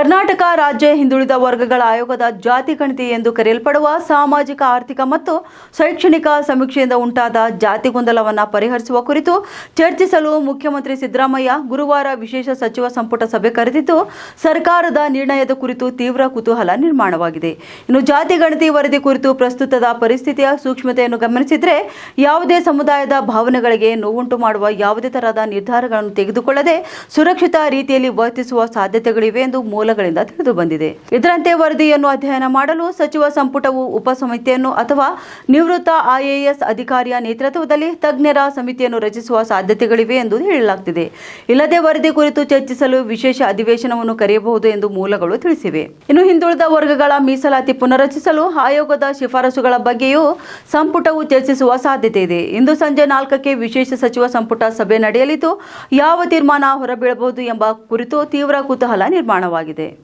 ಕರ್ನಾಟಕ ರಾಜ್ಯ ಹಿಂದುಳಿದ ವರ್ಗಗಳ ಆಯೋಗದ ಜಾತಿ ಗಣತಿ ಎಂದು ಕರೆಯಲ್ಪಡುವ ಸಾಮಾಜಿಕ ಆರ್ಥಿಕ ಮತ್ತು ಶೈಕ್ಷಣಿಕ ಸಮೀಕ್ಷೆಯಿಂದ ಉಂಟಾದ ಜಾತಿ ಗೊಂದಲವನ್ನು ಪರಿಹರಿಸುವ ಕುರಿತು ಚರ್ಚಿಸಲು ಮುಖ್ಯಮಂತ್ರಿ ಸಿದ್ದರಾಮಯ್ಯ ಗುರುವಾರ ವಿಶೇಷ ಸಚಿವ ಸಂಪುಟ ಸಭೆ ಕರೆದಿದ್ದು, ಸರ್ಕಾರದ ನಿರ್ಣಯದ ಕುರಿತು ತೀವ್ರ ಕುತೂಹಲ ನಿರ್ಮಾಣವಾಗಿದೆ. ಇನ್ನು ಜಾತಿ ಗಣತಿ ವರದಿ ಕುರಿತು ಪ್ರಸ್ತುತದ ಪರಿಸ್ಥಿತಿಯ ಸೂಕ್ಷ್ಮತೆಯನ್ನು ಗಮನಿಸಿದರೆ ಯಾವುದೇ ಸಮುದಾಯದ ಭಾವನೆಗಳಿಗೆ ನೋವುಂಟು ಮಾಡುವ ಯಾವುದೇ ತರಹದ ನಿರ್ಧಾರಗಳನ್ನು ತೆಗೆದುಕೊಳ್ಳದೆ ಸುರಕ್ಷಿತ ರೀತಿಯಲ್ಲಿ ವರ್ತಿಸುವ ಸಾಧ್ಯತೆಗಳಿವೆ ಎಂದು ಮೂಲಗಳಿಂದ ತಿಳಿದು ಬಂದಿದೆ. ಇದರಂತೆ ವರದಿಯನ್ನು ಅಧ್ಯಯನ ಮಾಡಲು ಸಚಿವ ಸಂಪುಟವು ಉಪಸಮಿತಿಯನ್ನು ಅಥವಾ ನಿವೃತ್ತ IAS ಅಧಿಕಾರಿಯ ನೇತೃತ್ವದಲ್ಲಿ ತಜ್ಞರ ಸಮಿತಿಯನ್ನು ರಚಿಸುವ ಸಾಧ್ಯತೆಗಳಿವೆ ಎಂದು ಹೇಳಲಾಗುತ್ತಿದೆ. ಇಲ್ಲದೆ ವರದಿ ಕುರಿತು ಚರ್ಚಿಸಲು ವಿಶೇಷ ಅಧಿವೇಶನವನ್ನು ಕರೆಯಬಹುದು ಎಂದು ಮೂಲಗಳು ತಿಳಿಸಿವೆ. ಇನ್ನು ಹಿಂದುಳಿದ ವರ್ಗಗಳ ಮೀಸಲಾತಿ ಪುನರ್ರಚಿಸಲು ಆಯೋಗದ ಶಿಫಾರಸುಗಳ ಬಗ್ಗೆಯೂ ಸಂಪುಟವು ಚರ್ಚಿಸುವ ಸಾಧ್ಯತೆ ಇದೆ. ಇಂದು ಸಂಜೆ 4ಕ್ಕೆ ವಿಶೇಷ ಸಚಿವ ಸಂಪುಟ ಸಭೆ ನಡೆಯಲಿದ್ದು, ಯಾವ ತೀರ್ಮಾನ ಹೊರಬೀಳಬಹುದು ಎಂಬ ಕುರಿತು ತೀವ್ರ ಕುತೂಹಲ ನಿರ್ಮಾಣವಾಗಿದೆ.